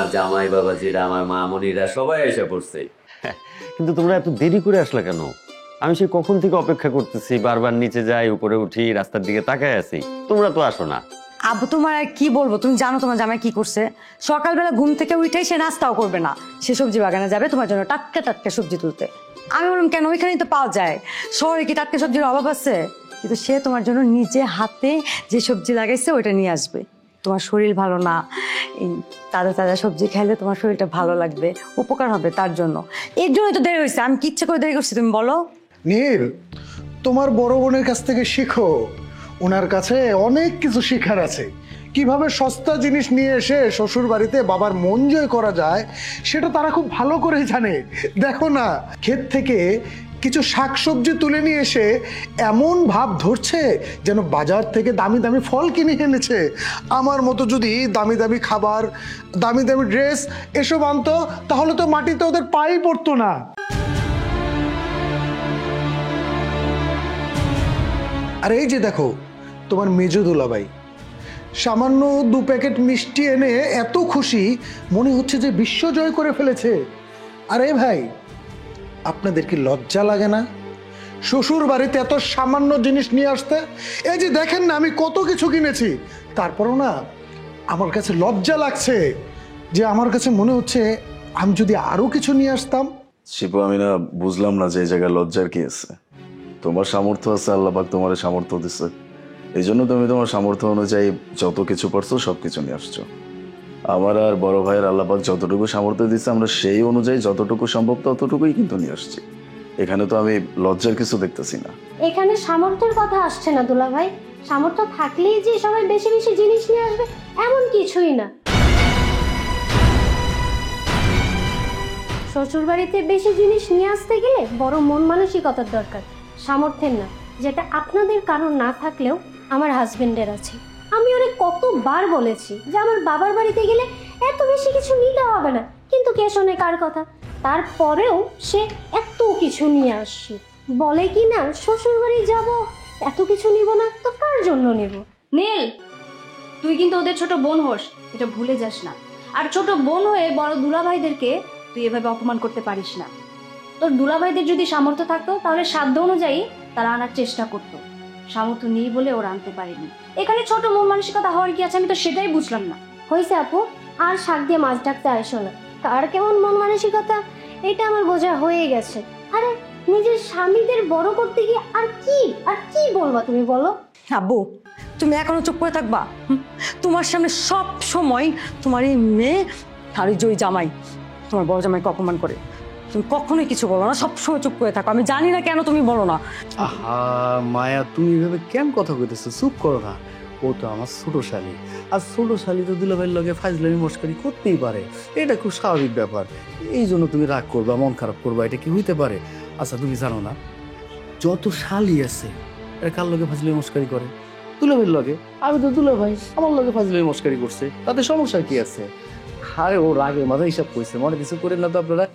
আমার জামাই বাবাজিরা, আমার মামনিরা সবাই এসে পড়ছে। কিন্তু তোমরা এত দেরি করে আসলা কেন? আমি সেই কখন থেকে অপেক্ষা করতেছি, বারবার নিচে যাই, উপরে উঠি, রাস্তার দিকে তাকায় আছি, তোমরা তো আসো না। আব্বু তোমার আর কি বলবো, তুমি জানো তোমার জামাই কি করছে? সকালবেলা ঘুম থেকে উঠেই সে নাস্তাও করবে না, সে সবজি বাগানে যাবে তোমার জন্য টাটকা টাটকা সবজি তুলতে। আমি বললাম কেন, ওইখানেই তো পাওয়া যায়, শহরে কি টাটকা সবজির অভাব আছে? কিন্তু সে তোমার জন্য নিজে হাতে যে সবজি লাগাইছে ওইটা নিয়ে আসবে। তোমার শরীর ভালো না, এই তাজা তাজা সবজি খাইলে তোমার শরীরটা ভালো লাগবে, উপকার হবে তার জন্য। এর জন্যই তো দেরি হয়েছে। আমি কি ইচ্ছে করে দেরি করছি তুমি বলো? নীল, তোমার বড় বোনের কাছ থেকে শিখো, ওনার কাছে অনেক কিছু শেখার আছে। কিভাবে সস্তা জিনিস নিয়ে এসে শ্বশুর বাড়িতে বাবার মন জয় করা যায় সেটা তারা খুব ভালো করে জানে। দেখো না, ক্ষেত থেকে কিছু শাকসবজি তুলে নিয়ে এসে এমন ভাব ধরছে যেন বাজার থেকে দামি দামি ফল কিনে এনেছে। আমার মতো যদি দামি দামি খাবার, দামি দামি ড্রেস এসব আনতো তাহলে তো মাটিতে ওদের পাই পড়তো না। আর এই যে দেখো তোমার মেজো দুলাভাই, সামান্য 2 প্যাকেট মিষ্টি এনে এত খুশি, মনে হচ্ছে যে বিশ্ব জয় করে ফেলেছে। আরে ভাই, আপনাদের কি লজ্জা লাগে না শ্বশুর বাড়িতে এত সামান্য জিনিস নিয়ে আসতে? এই যে দেখেন না, আমি কত কিছু কিনেছি, তারপরও না আমার কাছে লজ্জা লাগছে। যে আমার কাছে মনে হচ্ছে আমি যদি আরো কিছু নিয়ে আসতাম। শিপু, আমি না বুঝলাম না যে এই জায়গায় লজ্জার কি আছে। তোমার সামর্থ্য আছে, আল্লাহ পাক তোমার সামর্থ্য দিচ্ছে, এই জন্য তুমি তোমার সামর্থ্য অনুযায়ী যত কিছু পারছো সবকিছু নিয়ে আসছো। আমার আর বড় ভাইয়ের আল্লাহ পাক যতটুকু সামর্থ্য দিচ্ছে আমরা সেই অনুযায়ী যতটুকু সম্ভব ততটুকুই কিন্তু নিয়ে আসছি। এখানে তো আমি লজ্জার কিছু দেখতেছি না। এখানে সামর্থ্যের কথা আসছে না দুলা ভাই। সামর্থ্য থাকলেই যে সবাই বেশি বেশি জিনিস নিয়ে আসবে এমন কিছুই না। শ্বশুর বাড়িতে বেশি জিনিস নিয়ে আসতে গেলে বড় মন মানসিকতার দরকার, সামর্থ্যের না, যেটা আপনাদের কারণ না থাকলেও আমার হাজবেন্ডের আছে। আমি ওরে কতবার বলেছি যে আমার বাবার বাড়িতে গেলে এত বেশি কিছু নিতে হবে না, কিন্তু কে শোনে কার কথা? তারপরেও সে এত কিছু নিয়ে আসছে। বলে কি না শ্বশুর বাড়ি যাবো, এত কিছু নিব না তো কার জন্য নেব? নীল, তুই কিন্তু ওদের ছোট বোন হোস, এটা ভুলে যাস না। আর ছোট বোন হয়ে বড় দুলাভাইদেরকে তুই এভাবে অপমান করতে পারিস না। তোর দুলাভাইদের যদি সামর্থ্য থাকতো তাহলে সাধ্য অনুযায়ী তারা আনার চেষ্টা করতো, সামর্থ্য নেই বলে ওরা আনতে পারেনি। এখানে ছোট মন মানসিকতা হওয়ার কি আছে? আমি তো সেটাই বুঝলাম না। হয়েছে আপু, আর শাক দিয়ে মাছ ঢাকতে আসো না। কার কেমন মন মানসিকতা এটা আমার বোঝা হয়ে গেছে। আরে নিজের স্বামীদের বড় করতে গিয়ে আর কি বলবা তুমি বলো? আব্বু, তুমি এখনো চুপ করে থাকবা? তোমার সামনে সব সময় তোমার এই মেয়ে আর এই জয় জামাই, তোমার বড় জামাইকে অপমান করে। তুমি কখনোই কিছু বলো না, সবসময় চুপ করে থাকো। আমি জানি না কেন তুমি বলো না। আহা মায়া, তুমি এভাবে কেন কথা কইতেছো? চুপ করো না, ও তো আমার ছোট শালী, আর ছোট শালী তো দুলাভাইয়ের লগে ফাজলামি মস্কারি করতেই পারে, এটা খুব স্বাভাবিক ব্যাপার। এই জন্য তুমি রাগ করবা, মন খারাপ করবা, এটা কি হইতে পারে? আচ্ছা তুমি জানো না যত শালী আছে এটা কার লগে ফাজলামি মস্কারি করে? দুলাভাইয়ের লগে। আমি তো দুলাভাই, আমার লগে ফাজলামি মস্কারি করছে, তাতে সমস্যা কি আছে? আরে ও রাগের মাথায় হিসাব কইছে, মনে কিছু করেন না তো আপনারা।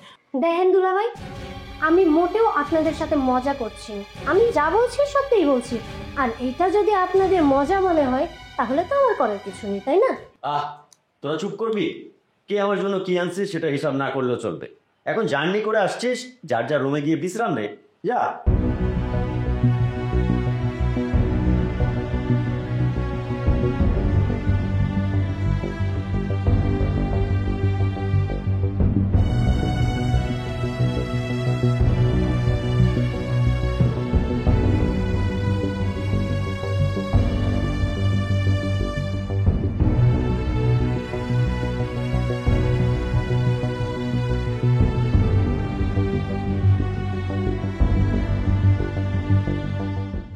দেখেন দুলা ভাই, আমি মোটেও আপনাদের সাথে মজা করছি না। আমি যা বলছি সত্যিই বলছি। আর এটা যদি আপনাদের মজা মনে হয় তাহলে তো আমার করার কিছু নেই, তাই না? তোরা চুপ করবি? কে আমার জন্য কি আনছিস সেটা হিসাব না করলেও চলবে। এখন জার্নি করে আসছিস, যার যার রুমে গিয়ে বিশ্রাম নে, যা।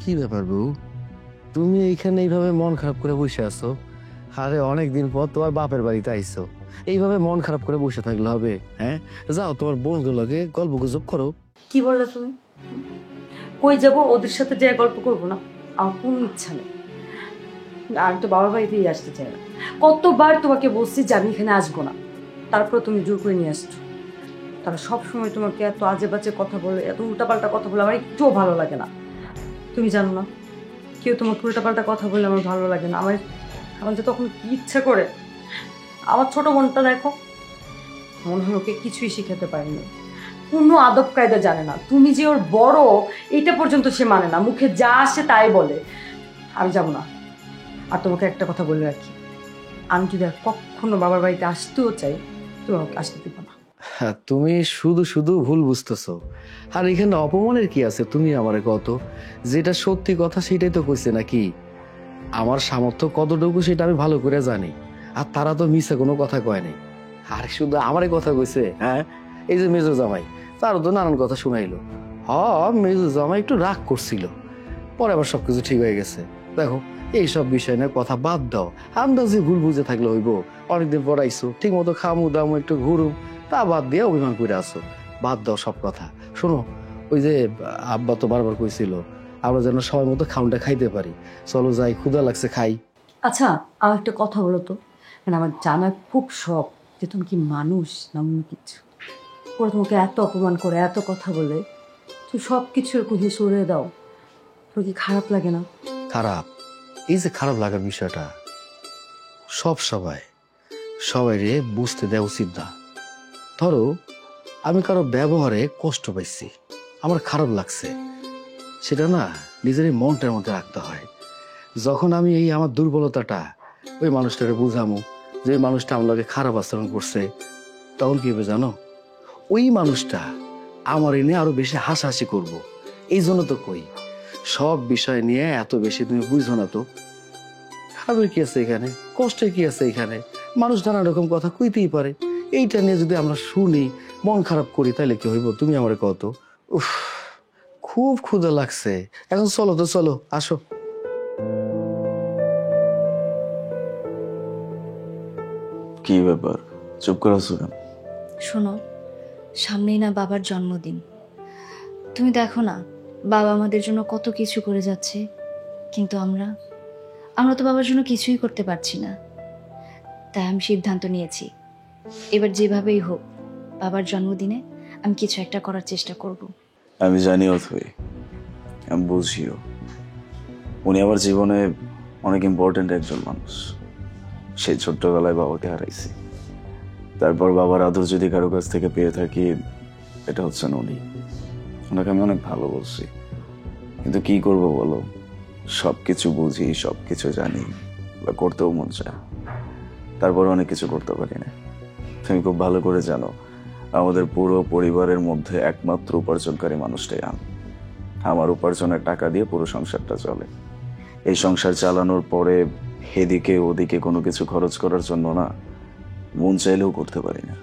কি ব্যাপার বউ, তুমি এইখানে এইভাবে মন খারাপ করে বসে আছো? আরে অনেকদিন পর তোমার বাপের বাড়িতে আইছো, এইভাবে মন খারাপ করে বসে থাকলে হবে? হ্যাঁ, যাও তোমার বন্ধুর লগে গল্প গুজব করো। কি বললে তুমি? কই যাবো? ওদের সাথে যে গল্প করবো না, আমার কোনো ইচ্ছা নেই। আমি তো বাবার বাড়িতেই আসতে চাই না। কতবার তোমাকে বলছি যে আমি এখানে আসবো না, তারপর তুমি জোর করে নিয়ে আসছো। তারা সবসময় তোমাকে এত আজে বাজে কথা বলে, এত উল্টাপাল্টা কথা বলে, আমার একটুও ভালো লাগে না। তুমি জানো না, কেউ তোমার উল্টাপাল্টা কথা বলে আমার ভালো লাগে না। আমার যে তখন কি ইচ্ছা করে, আমার ছোট বোনটা দেখো, মনে হয় ওকে কিছুই শিখাতে পারেনি, কোনো আদব কায়দা জানে না। তুমি যে ওর বড় এটা পর্যন্ত সে মানে না, মুখে যা আসে তাই বলে। আমি যাবো না। আর তোমাকে একটা কথা বলে রাখি, আমি যদি আর কখনো বাবার বাড়িতে আসতেও চাই, তুমি আমাকে আসতে দিবে না। হ্যাঁ, তুমি শুধু শুধু ভুল বুঝতেছো। আর এখানে অপমানের কি আছে? তুমি আমারে কত, যেটা সত্যি কথা সেটাই তো কইছে নাকি। আমার সামর্থ্য কতটুকু সেটা আমি ভালো করে জানি, আর তারা তো মিছে কোনো কথা কয় নাই। আর শুধু আমারই কথা কইছে। হ্যাঁ, এই যে মেজো জামাই, তারও তো নানান কথা শুনাইলো। মেজো জামাই একটু রাগ করছিল, পরে আবার সবকিছু ঠিক হয়ে গেছে। দেখো, এইসব বিষয় নিয়ে কথা বাদ দাও। আন্দাজে ভুল বুঝে থাকলে হইব? অনেকদিন পর আইসো, ঠিক মতো খামু দামু একটু ঘুরু, তা বাদ দিয়ে অভিমান করে আসো। বাদ দাও সব কথা। শোনো, ওই যে আব্বা তো বারবার কইছিল আমরা যেন সময় মতো খাউনটা খাইতে পারি। চলো যাই, ক্ষুধা লাগছে, খাই। আচ্ছা, আমার একটা কথা বলো তো, মানে আমার জানা খুব শখ যে তুমি কি মানুষ না অন্য কিছু। ওরা তোমাকে এত অপমান করে, এত কথা বলে, তুমি সব কিছুর কুহি সরে দাও, তোর কি খারাপ লাগে না? খারাপ? এই যে খারাপ লাগার বিষয়টা, সবাই রে বুঝতে দেওয়া উচিত না। ধরো আমি কারো ব্যবহারে কষ্ট পাইছি, আমার খারাপ লাগছে, সেটা না নিজের এই মনটার মধ্যে রাখতে হয়। যখন আমি এই আমার দুর্বলতাটা ওই মানুষটাকে বুঝামো যে ওই মানুষটা আমার লগে খারাপ আচরণ করছে, তখন কি হবে জানো? ওই মানুষটা আমার এনে আরো বেশি হাসাহাসি করবো। এই জন্য তো কই, সব বিষয় নিয়ে এত বেশি তুমি বুঝো না তো। খারাপের কি আছে এখানে, কষ্টের কি আছে এখানে? মানুষ নানা রকম কথা কইতেই পারে। এইটা নিয়ে যদি আমরা শুনি, মন খারাপ করি, তাহলে কি হইব? তুমি আমার কত। উফ, খুব ক্ষুধা লাগছে। এখন চলো তো, চলো, আসো। কি ব্যাপার, চুপ করে আছো কেন? শোনো, সামনেই না বাবার জন্মদিন। তুমি দেখো না, বাবা আমাদের জন্য কত কিছু করে যাচ্ছে, কিন্তু আমরা তো বাবার জন্য কিছুই করতে পারছি না। তাই আমি সিদ্ধান্ত নিয়েছি, এবার যেভাবেই হোক বাবার জন্মদিনে আমি কিছু একটা করার চেষ্টা করব। আমি জানি অথই, আমি বুঝিও, উনি আমার জীবনে অনেক ইম্পর্টেন্ট একজন মানুষ। সেই ছোট্টবেলায় বাবাকে হারাইছি, তারপর বাবার আদর যদি কারো কাছ থেকে পেয়ে থাকি, এটা হচ্ছেন উনি। ওনাকে আমি অনেক ভালোবাসি, কিন্তু কি করব বলো, সবকিছু বুঝি, সবকিছু জানি, বা করতেও মন চায়, তারপর অনেক কিছু করতে পারি না। তুমি খুব ভালো করে জানো, আমাদের পুরো পরিবারের মধ্যে একমাত্র উপার্জনকারী মানুষটাই আমি। আমার উপার্জনের টাকা দিয়ে পুরো সংসারটা চলে। এই সংসার চালানোর পরে এদিকে ওদিকে কোনো কিছু খরচ করার জন্য না, মন চাইলেও করতে পারি না।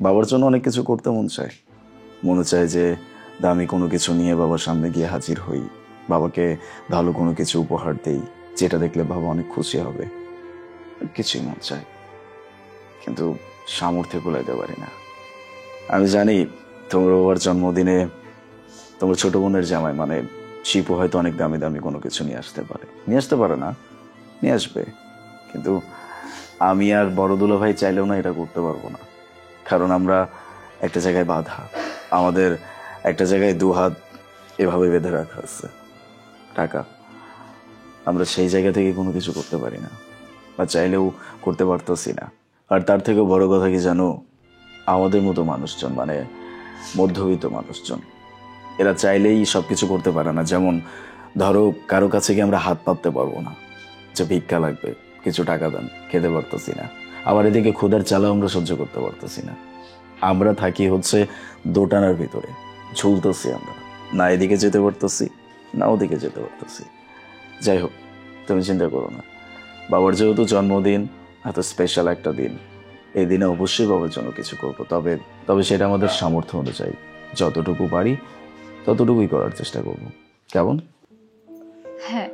বাবার জন্য অনেক কিছু করতে মন চায়, মনে চায় যে দামি কোনো কিছু নিয়ে বাবার সামনে গিয়ে হাজির হই, বাবাকে ভালো কোনো কিছু উপহার দেই, যেটা দেখলে বাবা অনেক খুশি হবে। কিছুই মন চায়, কিন্তু সামর্থ্য কুলাইতে পারি না। আমি জানি তোমার বাবার জন্মদিনে তোমার ছোট বোনের জামাই মানে শিপু হয়তো অনেক দামি দামি কোনো কিছু নিয়ে আসতে পারে না, নিয়ে আসবে, কিন্তু আমি আর বড় দুলা ভাই চাইলেও না এটা করতে পারবো না। কারণ আমরা একটা জায়গায় বাঁধা, আমাদের একটা জায়গায় দুহাত এভাবে বেঁধে রাখা আছে টাকা। আমরা সেই জায়গা থেকে কোনো কিছু করতে পারি না, বা চাইলেও করতে পারতেছি না। আর তার থেকেও বড় কথা কি জানো, আমাদের মতো মানুষজন মানে মধ্যবিত্ত মানুষজন, এরা চাইলেই সবকিছু করতে পারে না। যেমন ধরো কারো কাছে গিয়ে আমরা হাত পাততে পারবো না যে ভিক্ষা লাগবে, কিছু টাকা দেন, খেতে পারতেছি না। আবার এদিকে ক্ষুধার জ্বালা আমরা সহ্য করতে পারতেছি না। আমরা থাকি হচ্ছে দোটানার ভিতরে, ঝুলতেছি আমরা, না এদিকে যেতে পারতেছি না ওদিকে যেতে পারতেছি। যাই হোক, তুমি চিন্তা করো না, বাবার যেহেতু জন্মদিন, এত স্পেশাল একটা দিন, এই দিনে অবশ্যই বাবার জন্য কিছু করবো। তবে সেটা আমাদের সামর্থ্য অনুযায়ী যতটুকু পারি ততটুকুই করার চেষ্টা করব। কেমন? হ্যাঁ,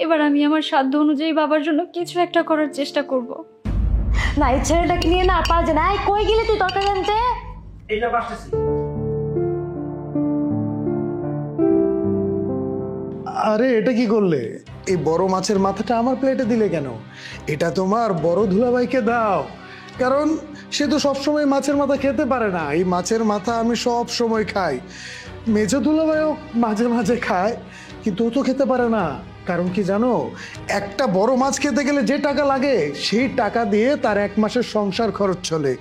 এবার আমি আমার সাধ্য অনুযায়ী বাবার জন্য কিছু একটা করার চেষ্টা করব। না, এই ছেলেটাকে নিয়ে না পারা যায় না। এই, কই গেলি তুই তরকারি আনতে? আরে এটা কি করলে? এই বড় মাছের মাথাটা আমার প্লেটে দিলে কেন? এটা তোমার বড় দুলাভাইকে দাও, কারণ সে তো সবসময় মাছের মাথা খেতে পারে না। এই মাছের মাথা আমি সব সময় খাই, মেজো দুলাভাইও মাঝে মাঝে খায়, কিন্তু ও তো খেতে পারে না, কারণ কি জানো, একটা বড় মাছ খেতে গেলে যে টাকা লাগে সেই টাকা দিয়ে তার 1 মাসের সংসার খরচ চলে।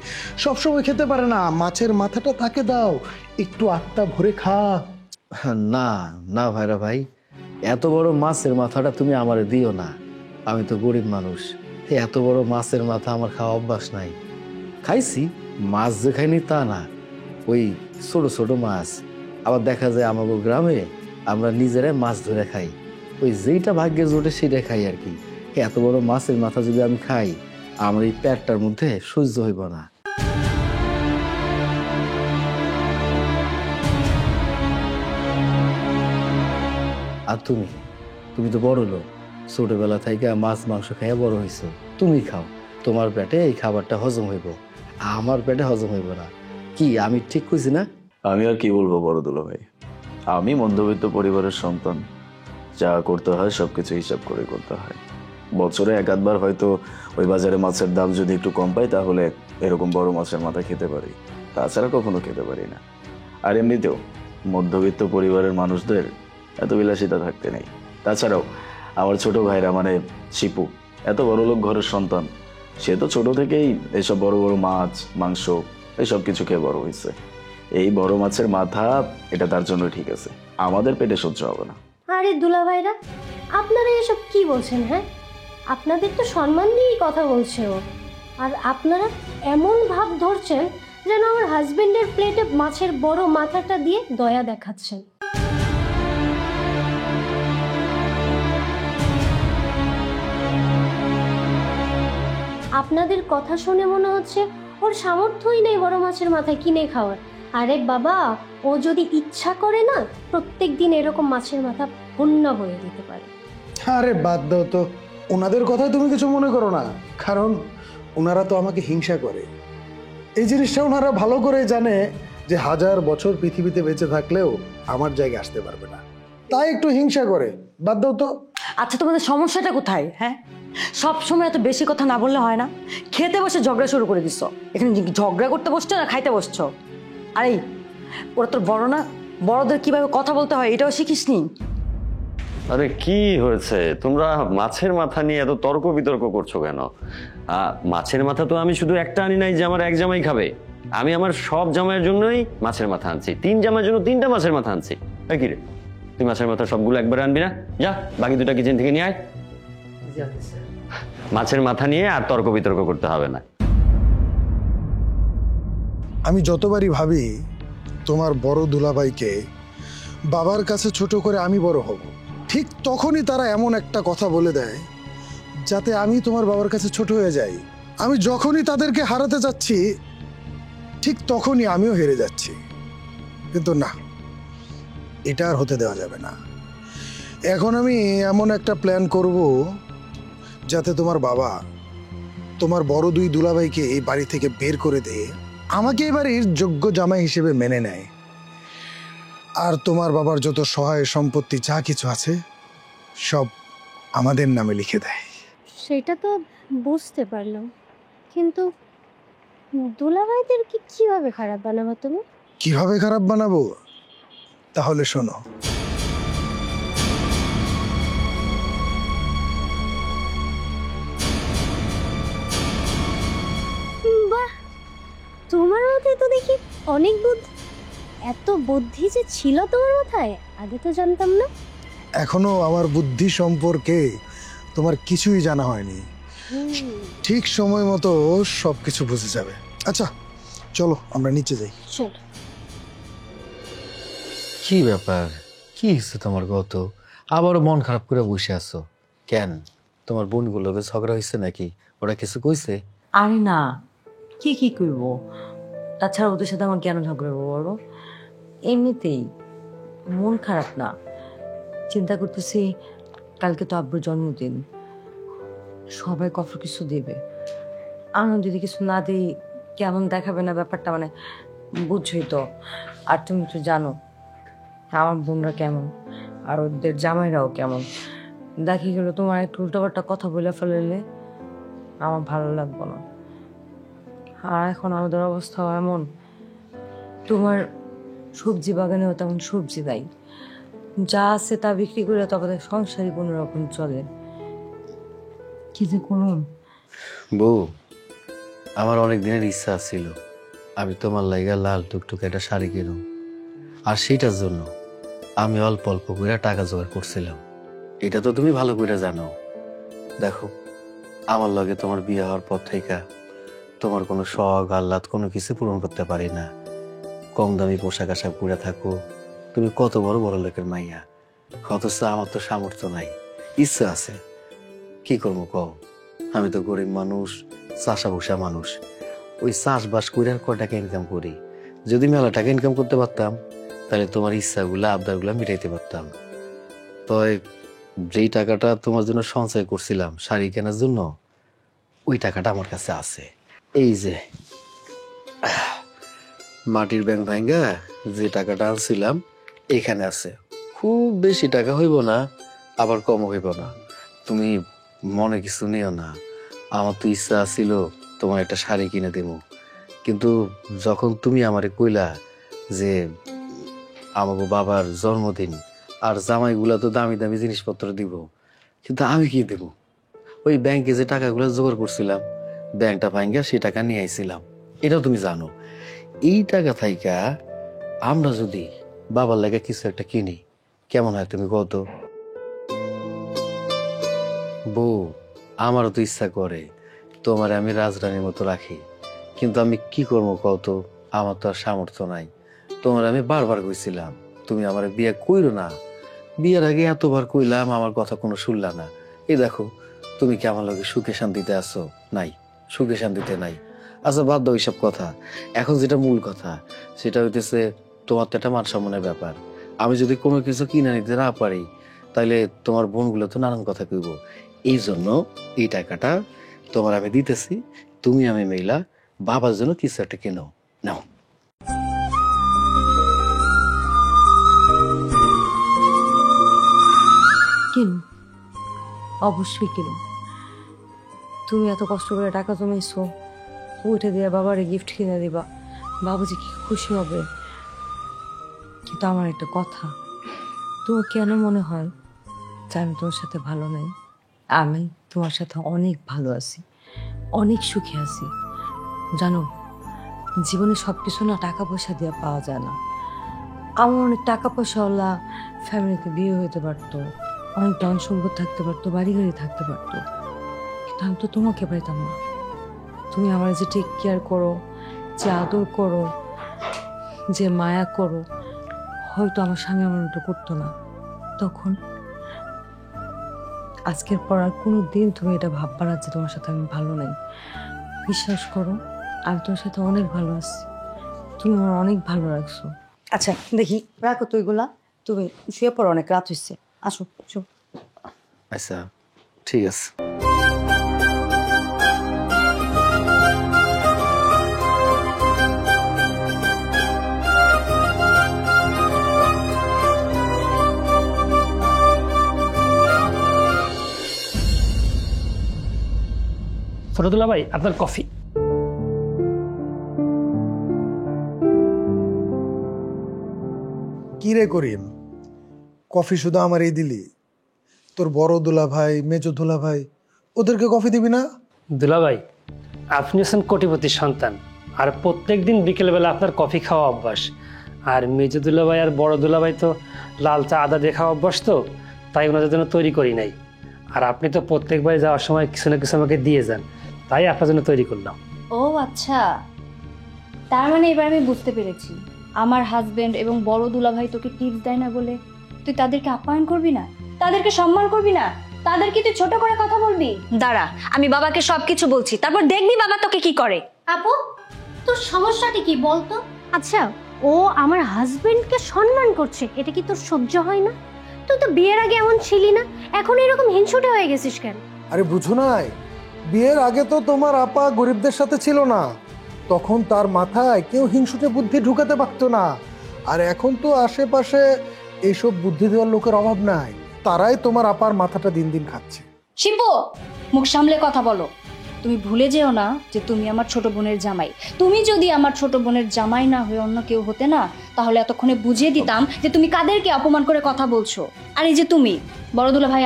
সবসময় খেতে পারে না, মাছের মাথাটা তাকে দাও, একটু আত্মা ভরে খা। না না ভাইরা ভাই, এত বড় মাছের মাথাটা তুমি আমারে দিও না। আমি তো গরিব মানুষ, এত বড় মাছের মাথা আমার খাওয়া অভ্যাস নাই। খাইছি, মাছ যে খাইনি তা না, ওই ছোট ছোট মাছ। আবার দেখা যায় আমাদের গ্রামে আমরা নিজেরাই মাছ ধরে খাই, ওই যেইটা ভাগ্যে জোটে সেটা খাই আর কি। এত বড় মাছের মাথা যদি আমি খাই, আমার এই পেটটার মধ্যে সহ্য হইব না। আর তুমি তুমি তো বড় লোক, ছোটবেলা থেকে মাছ মাংস খাইয়া বড় হয়েছো, তুমি খাও, তোমার পেটে এই খাবারটা হজম হইব, আমার পেটে হজম হইব না। কি আমি ঠিক কইছি না? আমি আর কি বলবো বড় দুলা ভাই, আমি মধ্যবিত্ত পরিবারের সন্তান, যা করতে হয় সবকিছু হিসাব করে করতে হয়। বছরে 1-8 বার হয়তো ওই বাজারে মাছের দাম যদি একটু কম পাই তাহলে এরকম বড় মাছের মাথা খেতে পারি, তাছাড়া কখনো খেতে পারি না। আর এমনিতেও মধ্যবিত্ত পরিবারের মানুষদের এত বিলাসিতা থাকতে নেই। তাছাড়াও আমার ছোট ভাইরা মানে শিপু এত বড় লোক ঘরের সন্তান, সে তো ছোট থেকেই এসব বড় বড় মাছ মাংস এসব কিছু খেয়ে বড় হয়েছে। এই বড় মাছের মাথা এটা তার জন্য ঠিক আছে, আমাদের পেটে সহ্য হবে না। আরে দুলা ভাইরা, আপনারা এসব কি বলছেন? হ্যাঁ, আপনাদের তো সম্মান দিয়েই কথা বলছে ও, আর আপনারা এমন ভাব ধরছেন যেন আমার হাজবেন্ডের প্লেটে মাছের বড় মাথাটা দিয়ে দয়া দেখাচ্ছেন। আপনাদের কথা শুনে মনে হচ্ছে ওর সামর্থ্যই নেই বড় মাছের মাথায় কিনে খাওয়ার। আরে বাবা, ও যদি ইচ্ছা করে না, প্রত্যেক দিন এরকম মাছের মাথা ভুন্না বয়ে দিতে পারে। আরে বাদ দাও তো, ওনাদের কথায় তুমি কিছু মনে করো না, কারণ ওনারা তো আমাকে হিংসা করে। এই জিনিসটা ওনারা ভালো করে জানে যে 1000 বছর পৃথিবীতে বেঁচে থাকলেও আমার জায়গায় আসতে পারবে না, তাই একটু হিংসা করে। বাদ দাও তো। আচ্ছা, তোমাদের সমস্যাটা কোথায়? হ্যাঁ, সব সময় এত বেশি কথা না বললে হয় না? খেতে বসে ঝগড়া শুরু করে দিচ্ছ। এখানে কি ঝগড়া করতে বসছো না খাইতে বসছো? আরে ওরা তোর বড় না, বড়দের কিভাবে কথা বলতে হয় এটাও শিখিসনি? আরে কি হয়েছে, তোমরা মাছের মাথা নিয়ে এত তর্ক বিতর্ক করছো কেন? মাছের মাথা তো আমি শুধু একটা আনি নাই যে আমার এক জামাই খাবে, আমি আমার সব জামাইয়ের জন্যই মাছের মাথা আনছি, 3 জামাইয়ের জন্য 3টা মাছের মাথা আনছি। কি রে, তুই মাছের মাথা সবগুলো একবারে আনবি না? যা বাকি 2টা কিচেন থেকে নিয়ে আয়। মাছের মাথা নিয়ে আর তর্ক বিতর্ক করতে হবে না। আমি যতবারই ভাবি তোমার বড় দুলাভাইকে বাবার কাছে ছোট করে আমি বড় হব, ঠিক তখনই তারা এমন একটা কথা বলে দেয় যাতে আমি তোমার বাবার কাছে ছোট হয়ে যাই। আমি যখনই তাদেরকে হারাতে যাচ্ছি ঠিক তখনই আমিও হেরে যাচ্ছি। কিন্তু না, এটা আর হতে দেওয়া যাবে না। এখন আমি এমন একটা প্ল্যান করব যাতে তোমার বাবা তোমার বড় 2 দুলাভাইকে এই বাড়ি থেকে বের করে দিয়ে আমাকে এই বাড়ির যোগ্য জামাই হিসেবে মেনে নেয়, আর তোমার বাবার যত সহায় সম্পত্তি যা কিছু আছে সব আমাদের নামে লিখে দেয়। সেটা তো বুঝতে পারলাম, কিন্তু দুলাভাইদেরকে কিভাবে খারাপ বানাবো তুমি? কিভাবে খারাপ বানাবো তাহলে শোনো। বাহ, তোমার মাথায় তো দেখি অনেক বুদ্ধি। এত বুদ্ধি যে ছিল তোমার মাথায়, আগে তো জানতাম না। এখনো আমার বুদ্ধি সম্পর্কে তোমার কিছুই জানা হয়নি, ঠিক সময় মতো সবকিছু বুঝে যাবে। আচ্ছা চলো আমরা নিচে যাই। চল। কি ব্যাপার, কি হচ্ছে তোমার? গত আবারও মন খারাপ করে বসে আছো কেন? তোমার বোনগুলোকে ঝগড়া হয়েছে নাকি? ওরা কিছু কইছে? আরে না, কি করব? তাছাড়া ওদের সাথে আমার কেন ঝগড়া করবো বলো? এমনিতেই মন খারাপ না, চিন্তা করতেছি কালকে তো আব্বুর জন্মদিন, সবাই কফর কিছু দেবে, আমি যদি কিছু না দিই কেমন দেখাবে না ব্যাপারটা, মানে বুঝছই তো। আর তুমি তো জানো আমার বোনরা কেমন, আর ওদের জামাইরাও কেমন। দেখি গেলো তোমার একটু উল্টাপাল্টা কথা বলে ফেললে আমার ভালো লাগবে না। আর এখন আমাদের অবস্থা এমন, তোমার সবজি বাগানেও তেমন সবজি দেয়, যা আছে তা বিক্রি করে তো আমাদের সংসারই কোনো রকম চলে। কি যে করুন। বউ, আমার অনেক দিনের ইচ্ছা ছিল আমি তোমার লাইগা লাল টুকটুক একটা শাড়ি কিনুম, আর সেইটার জন্য আমি অল্প অল্প করে টাকা জোগাড় করছিলাম। এটা তো তুমি ভালো করে জানো। দেখো, আমার লগে তোমার বিয়ে হওয়ার পর থেকে তোমার কোনো শখ আহ্লাদ কোনো কিছু পূরণ করতে পারি না। কম দামি পোশাক আশাক পরে থাকো, তুমি কত বড় বড় লোকের মাইয়া, অথচ আমার তো সামর্থ্য নাই। ইচ্ছা আছে, কি করবো কও? আমি তো গরিব মানুষ, চাষা ভুষা মানুষ। ওই চাষবাস করে আর কয় টাকা ইনকাম করি। যদি মেলা টাকা ইনকাম করতে পারতাম তাহলে তোমার ইচ্ছাগুলা আবদারগুলা মিটাইতে পারতাম। তবে যেই টাকাটা তোমার জন্য সঞ্চয় করছিলাম শাড়ি কেনার জন্য, ওই টাকাটা আমার কাছে আছে। এই যে মাটির ব্যাংক ভাঙ্গা যে টাকাটা আনছিলাম এখানে আছে। খুব বেশি টাকা হইব না, আবার কম হইব না। তুমি মনে কিছু নিও না। আমার তো ইচ্ছা ছিল তোমার একটা শাড়ি কিনে দেবো, কিন্তু যখন তুমি আমারে কইলা যে আমাকে বাবার জন্মদিন আর জামাইগুলা তো দামি দামি জিনিসপত্র দিব, কিন্তু আমি কি দেব? ওই ব্যাংকে যে টাকাগুলো জোগাড় করছিলাম, ব্যাংকটা ভাঙ্গা সেই টাকা নিয়ে আইছিলাম। এটাও তুমি জানো। এই টাকা থাইকা আমরা যদি বাবার লাগে কিছু একটা কিনি, কেমন হয় তুমি কত? বউ, আমারও তো ইচ্ছা করে তোমার আমি রাজরানীর মতো রাখি, কিন্তু আমি কি করবো কত? আমার তো আর সামর্থ্য নাই। তোমার আমি বারবার কইছিলাম তুমি আমার বিয়ে কইরো না। বিয়ের আগে এতবার কইলাম, আমার কথা কোনো শুনলা না। এই দেখো, তুমি কি আমার লগে সুখে শান্তিতে আছো? নাই, সুখে শান্তিতে নাই। আচ্ছা, বাদ দাও এইসব কথা। এখন যেটা মূল কথা সেটা হইতেছে তোমার তো একটা মান সম্মানের ব্যাপার। আমি যদি কোনো কিছু কিনে নিতে না পারি তাহলে তোমার বোনগুলো তো নানান কথা কইব। এই জন্য এই টাকাটা তোমার আমি দিতেছি, তুমি আমি মেলা বাবার জন্য কিছু একটা কেনো, নাও। কিনুন, অবশ্যই কিনুন। তুমি এত কষ্ট করে টাকা জমাইছো, ওইটা দিয়ে বাবারে গিফট কিনে দিবা, বাবুজি কি খুশি হবে। কিন্তু আমার একটা কথা, তোমার কেন মনে হয় যে আমি তোমার সাথে ভালো নেই? আমি তোমার সাথে অনেক ভালো আছি, অনেক সুখে আছি। জানো, জীবনে সব কিছু না টাকা পয়সা দিয়ে পাওয়া যায় না। আমার অনেক টাকা পয়সাওয়ালা ফ্যামিলিতে বিয়ে হইতে পারতো, অনেক ধন সম্পদ থাকতে পারতো, বাড়ি গাড়ি থাকতে পারতো, কিন্তু আমি তো তোমাকে পাইতাম না। তুমি আমার যে টেক কেয়ার করো, যে আদর করো, যে মায়া করো, হয়তো আমার স্বামী আমার মতো করতো না তখন। আজকের পর আর কোনো দিন তুমি এটা ভাববা না যে তোমার সাথে আমি ভালো নাই। বিশ্বাস করো, আমি তোমার সাথে অনেক ভালো আছি, তুমি আমার অনেক ভালো রাখছো। আচ্ছা দেখি, রাখো তো এগুলা, তুমি শুয়ে পড়ো, অনেক রাত হয়েছে। আসো। আচ্ছা, ঠিক আছে। ফরদুল্লাহ ভাই, আপনার কফি। কি রে করিম, কফি শুধু আমারই দিলি? তোর বড় দুলা ভাই, মেজো দুলা ভাই, ওদেরকে কফি দিবি না? দুলা ভাই, আপনি হচ্ছেন কোটিপতির সন্তান, আর প্রত্যেক দিন বিকেলবেলা আপনার কফি খাওয়া অভ্যাস। আর মেজো দুলা ভাই আর বড় দুলা ভাই তো লাল চা আদা দিয়ে খাওয়া অভ্যাস, তো তাই ওনাদের জন্য তৈরি করি নাই। আর আপনি তো প্রত্যেকবার যাওয়ার সময় কিছু না কিছু আমাকে দিয়ে যান, তাই আপনার জন্য তৈরি করলাম। ও আচ্ছা, তার মানে এবার আমি বুঝতে পেরেছি, আমার হাজবেন্ড এবং বড় দুলাভাই তোকে টিপস দেয় না বলে তুই তাদেরকে আপ্যায়ন করবি না, তাদেরকে সম্মান করবি না, তাদেরকে তুই ছোট করে কথা বলবি। দাঁড়া, আমি বাবাকে সবকিছু বলছি, তারপর দেখবি বাবা তোকে কি করে। আপু, তোর সমস্যাটা কি বলতো? আচ্ছা, ও আমার হাজবেন্ডকে সম্মান করছে, এটা কি তোর সহ্য হয় না? তুই তো বিয়ের আগে এমন ছিলি না, এখন এরকম হিংসুটে হয়ে গেছিস কেন? আরে বুঝো নাই, বিয়ের আগে তো তোমার আপা গরিবদের সাথে ছিল না, তখন তার মাথায় কেউ হিংসুটে বুদ্ধি ঢুকাতে পারতো না। আর এখন তো আশেপাশে এইসব বুদ্ধি দেওয়ার লোকের অভাব নাই, তারাই তোমার আপার মাথাটা দিন দিন খাচ্ছে। শিপু, মুখ সামলে কথা বলো। তুমি ভুলে যেও না যে তুমি আমার ছোট বোনের জামাই। তুমি যদি আমার ছোট বোনের জামাই না হয়ে অন্য কেউ হতে না, তাহলে এতক্ষণে বুঝিয়ে দিতাম যে তুমি কাদেরকে অপমান করে কথা বলছো। আর এই যে তুমি বড় দুলাভাই,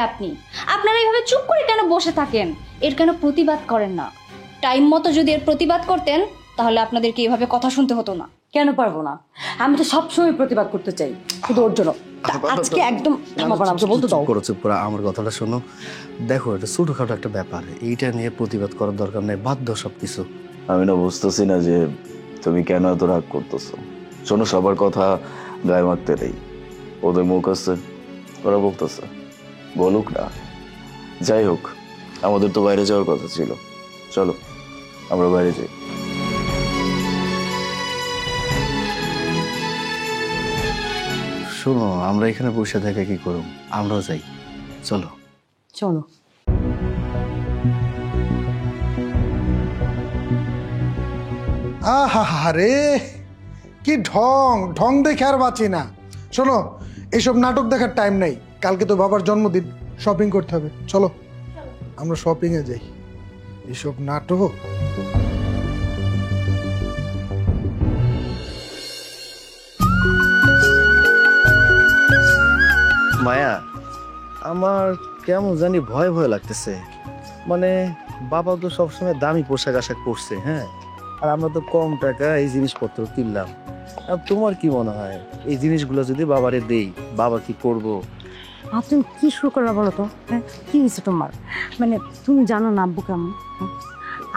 আপনারা এইভাবে চুপ করে কেন বসে থাকেন? এর কেন প্রতিবাদ করেন না? টাইম মতো যদি এর প্রতিবাদ করতেন তাহলে আপনাদেরকে এইভাবে কথা শুনতে হতো না। কেন পারবো না? আমি তো সবসময় প্রতিবাদ করতে চাই, শুধু ওর জন্য। আজকে একদম বলতে দাও। চুপ করে আমার কথাটা শোনো। দেখো, এটা ছোটখাটো একটা ব্যাপার, এইটা নিয়ে প্রতিবাদ করার দরকার নেই, বাধ্য সবকিছু। আমি না বুঝতেছি না যে তুমি কেন এত রাগ করতেছো। শোনো, সবার কথা গায়ে মারতে নেই, ওদের মুখ আছে, ওরা বলতেছে, বলুক না। যাই হোক, আমাদের তো বাইরে যাওয়ার কথা ছিল, চলো আমরা বাইরে যাই। শোনো, আমরা এখানে বসে থেকে কি করব, আমরাও যাই, চলো চলো। আহা রে, কি ঢং ঢং দেখে আর বাঁচি না। শোনো, এইসব নাটক দেখার টাইম নেই, কালকে তো বাবার জন্মদিন, শপিং করতে হবে, চলো আমরা শপিং এ যাই। এইসব নাটক। মায়া, আমার কেমন জানি ভয় ভয় লাগতেছে। মানে বাবা তো সবসময় দামি পোশাক আশাক পরছে, হ্যাঁ, আর আমরা তো কম টাকা এই জিনিসপত্র কিনলাম। আর তোমার কি মনে হয়, এই জিনিসগুলো যদি বাবারে দেই, বাবা কি করব? তুমি কি শুরু করবে বলো তো? হ্যাঁ, কি হয়েছে তোমার? মানে তুমি জানো না আব্বু কেমন?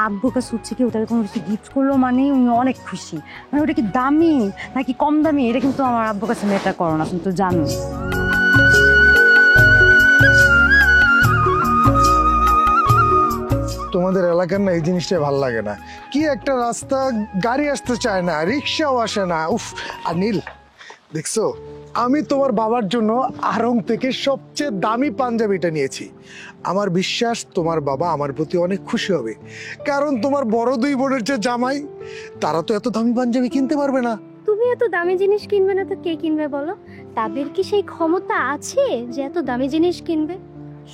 আব্বুর কাছে হচ্ছে কি, ওটাকে কোনো কিছু গিফট করলো মানে উনি অনেক খুশি। মানে ওটা কি দামি নাকি কম দামি, এটা কিন্তু আমার আব্বুর কাছে ম্যাটার করো না, তুমি তো জানো। তোমাদের এলাকার না এই জিনিসটাই ভালো লাগে না। কি একটা রাস্তা, গাড়ি আসতে চায় না, রিক্সাও আসে না। উফ। আর নীল, দেখছো, আমি তোমার বাবার জন্য আড়ং থেকে সবচেয়ে দামি পাঞ্জাবিটা নিয়েছি। আমার বিশ্বাস তোমার বাবা আমার প্রতি অনেক খুশি হবে, কারণ তোমার বড় দুই বোনের যে জামাই, তারা তো এত দামি পাঞ্জাবি কিনতে পারবে না। তুমি এত দামি জিনিস কিনবে না তো কে কিনবে বলো? তাদের কি সেই ক্ষমতা আছে যে এত দামি জিনিস কিনবে?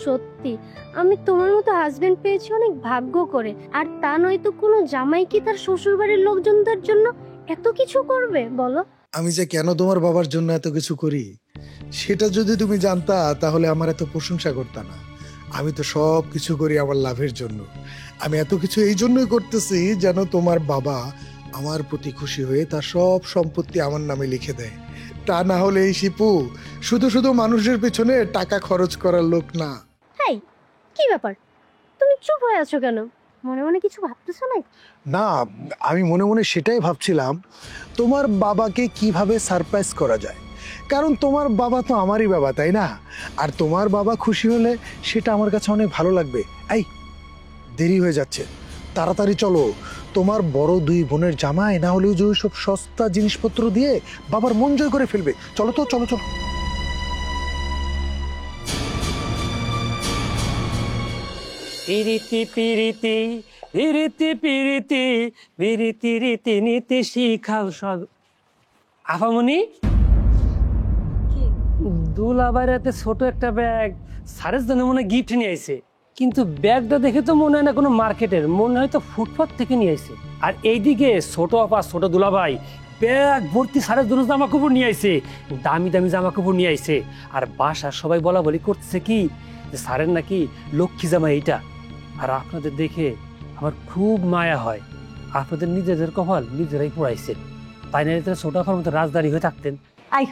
সত্যি আমি তোমার মতো হাজবেন্ড পেয়েছি অনেক ভাগ্য করে। আর তা নয়তো কোনো জামাই কি তার শ্বশুর বাড়ির লোকজনদের জন্য এত কিছু করবে বলো? আমি যে কেন তোমার বাবার জন্য এত কিছু করি, সেটা যদি তুমি জানতা তাহলে আমার এত প্রশংসা করতা না। আমি তো সব কিছু করি আমার লাভের জন্য। আমি এত কিছু এই জন্যই করতেছি যেন তোমার বাবা আমার প্রতি খুশি হয়ে তার সব সম্পত্তি আমার নামে লিখে দেয়। তা না হলে এই শিপু শুধু শুধু মানুষের পেছনে টাকা খরচ করার লোক না। হেই, কি ব্যাপার, তুমি চুপ হয়ে আছো কেন? মনে মনে কিছু ভাবতেছো না? না, আমি মনে মনে সেটাই ভাবছিলাম, তোমার বাবাকে কিভাবে সারপ্রাইজ করা যায়। কারণ তোমার বাবা তো আমারই বাবা, তাই না? আর তোমার বাবা খুশি হলে সেটা আমার কাছে অনেক ভালো লাগবে। এই, দেরি হয়ে যাচ্ছে, তাড়াতাড়ি চলো। তোমার বড় দুই বোনের জামাই না হলেও যে সব সস্তা জিনিসপত্র দিয়ে বাবার মন জয় করে ফেলবে। চলো তো, চলো চলো। পিরিতি পিরিতি পিরিতি পিরিতি পিরিতি রীতি নীতি শিখাও সব। আফামনি, দুলাবাইরাতে ছোট একটা ব্যাগ সারের জন্য মনে গিফট নিয়ে আইছে, কিন্তু ব্যাগটা দেখে তো মনে হয় না কোনো মার্কেটের, মনে হয় তো ফুটপাথ থেকে নিয়ে আইছে। আর এইদিকে ছোট আপা ছোট দুলাভাই ব্যাগ ভর্তি সারের জন্য জামা কাপড় নিয়ে আইছে, দামি দামি জামা কাপড় নিয়ে আইছে। আর বাসার সবাই বলা বলি করতেছে কি যে সারের নাকি লক্ষ্মী জামা এইটা। আর আপনাদের দেখে আমার খুব মায়া হয়, আপনাদের নিজেদের কপাল নিজেরাই পোড়াইছেন। তাই না ছোট আপার মতো রাজধানী হয়ে থাকতেন। আই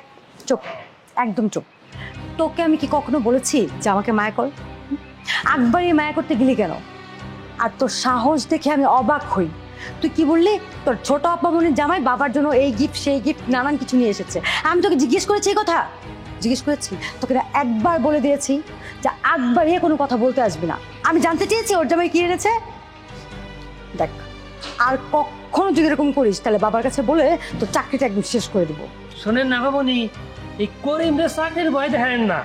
চুপ, একদম চুপ। তোকে আমি কি কখনো বলেছি যে আমাকে মায়া কর? একবারই মায়া করতে গেলি কেন? আর তোর সাহস দেখে আমি অবাক হই। তুই কি বললি? তোর ছোট আপা বোনের জামাই বাবার জন্য এই গিফট সেই গিফট নানান কিছু নিয়ে এসেছে। আমি তোকে জিজ্ঞেস করেছি এই কথা? জিজ্ঞেস করেছি? তোকে একবার বলে দিয়েছি যে একবার কোনো কথা বলতে আসবি না। আমি জানতে চেয়েছি ওর জামাই কি এনেছে। দেখ, আর কখনো যদি এরকম করিস তাহলে বাবার কাছে বলে তোর চাকরিটা একদম শেষ করে দেবো। শোনেন না বাবনি, এই করিমরে চাকরির ভয় দেখেন না।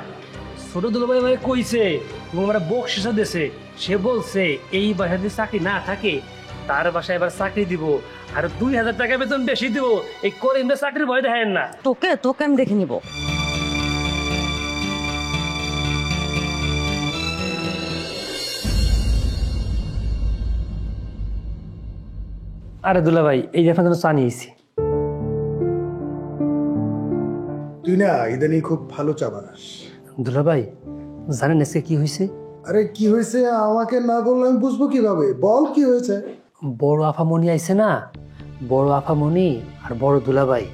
ছোট দুলাভাই ভাই কইছে এবং আমরা বকশিসও দিয়েছে, সে বলছে এই বাসায় যদি চাকরি না থাকে তার বাসায় এবার চাকরি দিব, আর 2000 টাকা বেতন বেশি দিব। এই করিমরে চাকরির ভয় দেখেন না। তোকে তোকে আমি দেখে নিব। আরে দুলাভাই, এই যে আপনার জন্য চা নিয়েছি। তুই না ইদানিং খুব ভালো চা বানাস। দুলাভাই, জানেন আজকে কি হয়েছে? আরে কি হয়েছে আমাকে না বললে আমি বুঝবো কিভাবে? বল কি হয়েছে। বড় আফামণি আইছে না, বড় আফামণি আর বড় দুলাভাই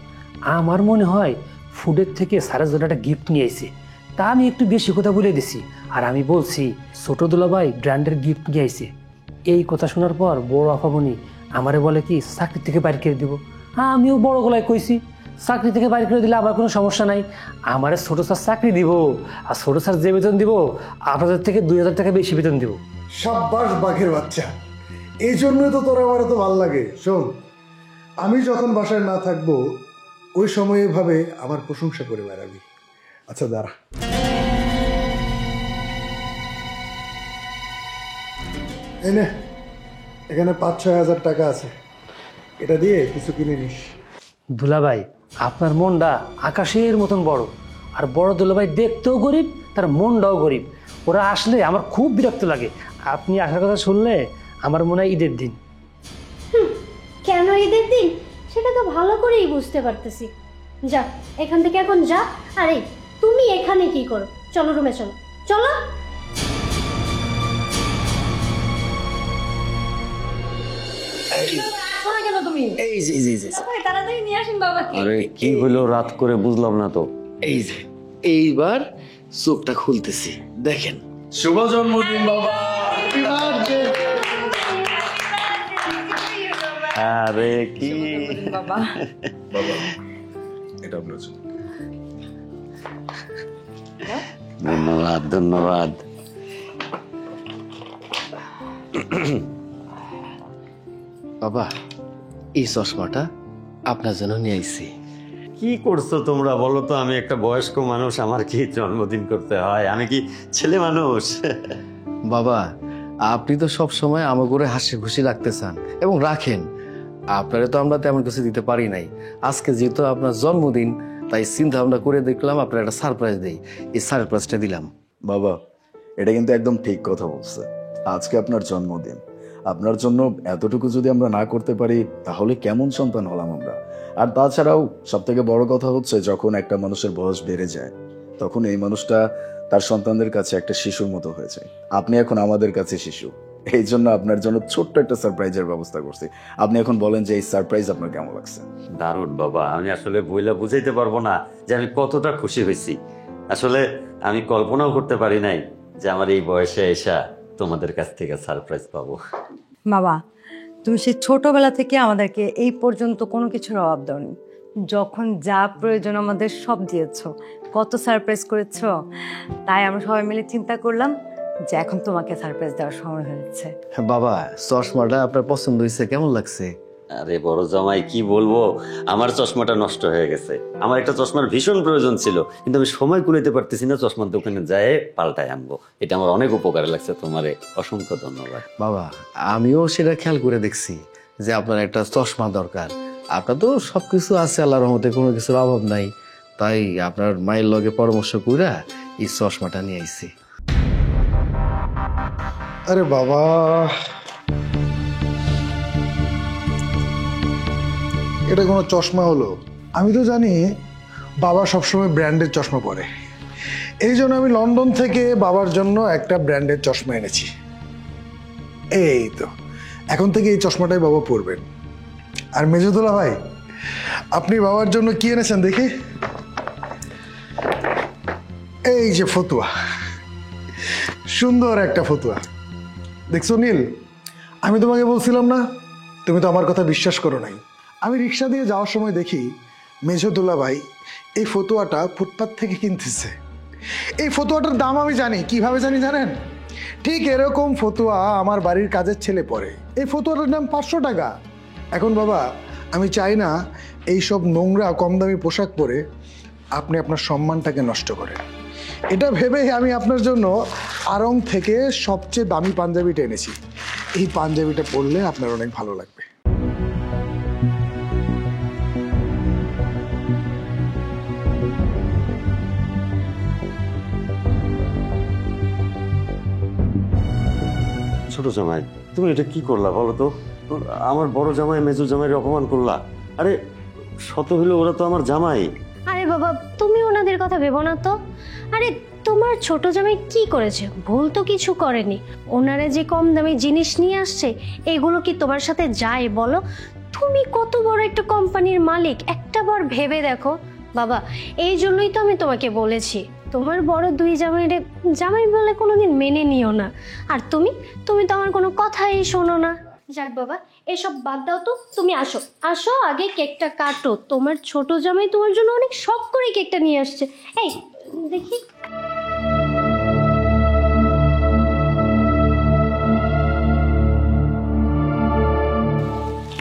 আমার মনে হয় ফুডের থেকে স্যারের জন্য একটা গিফট নিয়ে আইছে। তা আমি একটু বেশি কথা বলে দিছি, আর আমি বলছি ছোট দুলাভাই ব্র্যান্ডের গিফট নিয়ে আইছে। এই কথা শোনার পর বড় আফামণি আমারে বলে কি চাকরি থেকে বাইর করে দিব। আমিও বড় গলায় কইছি চাকরি থেকে বাইর করে দিলে আমার কোনো সমস্যা নাই, আমারে ছোট স্যার চাকরি দিব, আর ছোট স্যার যে বেতন দিব আপনাদের থেকে 2000 টাকা বেশি বেতন দিব। সাব্বাস বাঘের বাচ্চা, এই জন্যই তো তোর আমার তো ভাল লাগে। শোন, আমি যখন বাসায় না থাকবো ওই সময় ভাবে আমার প্রশংসা করে বেড়াবি। আচ্ছা দাঁড়া, এই নে, এখানে 5-6 হাজার টাকা আছে, এটা দিয়ে কিছু কিনে নিস। দুলাভাই, আপনার মনটা আকাশের মতন বড়, আর বড় দুলাভাই দেখতেও গরিব, তার মনটাও গরিব। ওরা আসলে আমার খুব বিরক্ত লাগে। আপনি আসার কথা শুনলে আমার মনে হয় ঈদের দিন। কেন ঈদের দিন সেটা তো ভালো করেই বুঝতে পারতেছি। যা এখান থেকে এখন যা। আরে তুমি এখানে কি করো? চলো রুমে, চলো চলো। এই যে এই যে তাড়াতাড়ি নিয়ে আসেন বাবাকে। আরে কি হইলো রাত করে, বুঝলাম না তো। এই যে এইবার চোখটা খুলতেছি, দেখেন। শুভ জন্মদিন বাবা। আরে কি বাবা, বাবা এটা আপনার জন্য। ধন্যবাদ ধন্যবাদ। বাবা, এই চশমাটা আপনার জন্য নিয়ে আইছি। কি করছো তোমরা বলো তো? আমি একটা বয়স্ক মানুষ, আমার কি জন্মদিন করতে হয়? আমি কি ছেলে মানুষ? বাবা, আপনি তো সব সময় আমার করে হাসি খুশি রাখতে চান এবং রাখেন। আপনারে তো আমরা তেমন কিছু দিতে পারি নাই। আজকে যেহেতু আপনার জন্মদিন, তাই চিন্তা ভাবনা করে দেখলাম আপনার একটা সারপ্রাইজ দেই। এই সারপ্রাইজটা দিলাম। বাবা, এটা কিন্তু একদম ঠিক কথা বলছে। আজকে আপনার জন্মদিন, আপনার জন্য এতটুকু যদি আমরা না করতে পারি তাহলে কেমন সন্তান হলাম আমরা। আর তাছাড়াও সব থেকে বড় কথা হচ্ছে, যখন একটা মানুষের বয়স বেড়ে যায় তখন এই মানুষটা তার সন্তানদের কাছে একটা শিশুর মতো হয়ে যায়। আপনি এখন আমাদের কাছে শিশু, এই জন্য আপনার জন্য ছোট্ট একটা সারপ্রাইজের ব্যবস্থা করছি। আপনি এখন বলেন যে এই সারপ্রাইজ আপনার কেমন লাগছে? দারুণ বাবা, আমি আসলে বইলা বুঝাইতে পারবো না যে আমি কতটা খুশি হয়েছি। আসলে আমি কল্পনাও করতে পারি নাই যে আমার এই বয়সে এসা তোমাদের কাছ থেকে সারপ্রাইজ পাবো। বাবা, তুমি সেই ছোটবেলা থেকে আমাদেরকে এই পর্যন্ত কোনো কিছুর অভাব দাওনি। যখন যা প্রয়োজন আমাদের সব দিয়েছো, কত সারপ্রাইজ করেছো। তাই আমরা সবাই মিলে চিন্তা করলাম যে এখন তোমাকে সারপ্রাইজ দেওয়ার সময় হয়েছে। বাবা, চশমাটা আপনার পছন্দ হয়েছে? কেমন লাগছে? আরে বড় জামাই, কি বলবো, আমার চশমাটা নষ্ট হয়ে গেছে। আমার একটা চশমার ভীষণ প্রয়োজন ছিল, কিন্তু আমি সময় কুলাইতে পারতেছি না চশমার দোকানে যায় পাল্টায় আনবো। এটা আমার অনেক উপকারে লাগছে। তোমারে অসংখ্য ধন্যবাদ। বাবা, আমিও সেটা খেয়াল করে দেখছি যে আপনার একটা চশমা দরকার। আপনার তো সবকিছু আছে, আল্লাহর রহমতে কোনো কিছুর অভাব নাই। তাই আপনার মায়ের লগে পরামর্শ কইরা এই চশমাটা নিয়ে আইছি। আরে বাবা, এটা কোনো চশমা হলো? আমি তো জানি বাবা সবসময় ব্র্যান্ডের চশমা পরে, এই জন্য আমি লন্ডন থেকে বাবার জন্য একটা ব্র্যান্ডের চশমা এনেছি। এই তো এখন থেকে এই চশমাটাই বাবা পরবেন। আর মেজদুল্লাহ ভাই, আপনি বাবার জন্য কি এনেছেন দেখি? এই যে ফতুয়া, সুন্দর একটা ফতুয়া। দেখছো নীল, আমি তোমাকে বলছিলাম না, তুমি তো আমার কথা বিশ্বাস করো নাই। আমি রিক্সা দিয়ে যাওয়ার সময় দেখি মেজদুল্লাহ ভাই এই ফতুয়াটা ফুটপাত থেকে কিনতেছে। এই ফতুয়াটার দাম আমি জানি, কিভাবে জানি জানেন? ঠিক এরকম ফতুয়া আমার বাড়ির কাজের ছেলে পরে। এই ফতুয়াটার দাম 500 টাকা। এখন বাবা, আমি চাই না এইসব নোংরা কম দামি পোশাক পরে আপনি আপনার সম্মানটাকে নষ্ট করেন। এটা ভেবে আমি আপনার জন্য আড়ং থেকে সবচেয়ে দামি পাঞ্জাবিটা এনেছি। এই পাঞ্জাবিটা পরলে আপনার অনেক ভালো লাগবে। ছোট জামাই, তুমি এটা কি করলা বলো তো? আমার বড় জামাই মেজো জামাইয়ের অপমান করলা? আরে শত হইলে ওরা তো আমার জামাই। আরে বাবা, তুমি ওনাদের কথা ভেবো না তো। আরে তোমার ছোট জামাই কি করেছে? ভুল তো কিছু করেনি। ওনারা যে কম দামে জিনিস নিয়ে আসছে, এগুলো কি তোমার সাথে যায় বলো? তুমি কত বড় একটা কোম্পানির মালিক, একটা বার ভেবে দেখো বাবা। এই জন্যই তো আমি তোমাকে বলেছি, তোমার বড় দুই জামাইরে জামাই বলে কোনোদিন মেনে নিও না। আর তুমি তুমি তো আমার কোনো কথাই শোনো না। যাক বাবা, এসব বাদ দাও তো, তুমি আসো আসো, আগে কেকটা কাটো। তোমার ছোট জামাই তোমার জন্য অনেক শখ করে কেকটা নিয়ে আসছে। এই দেখি।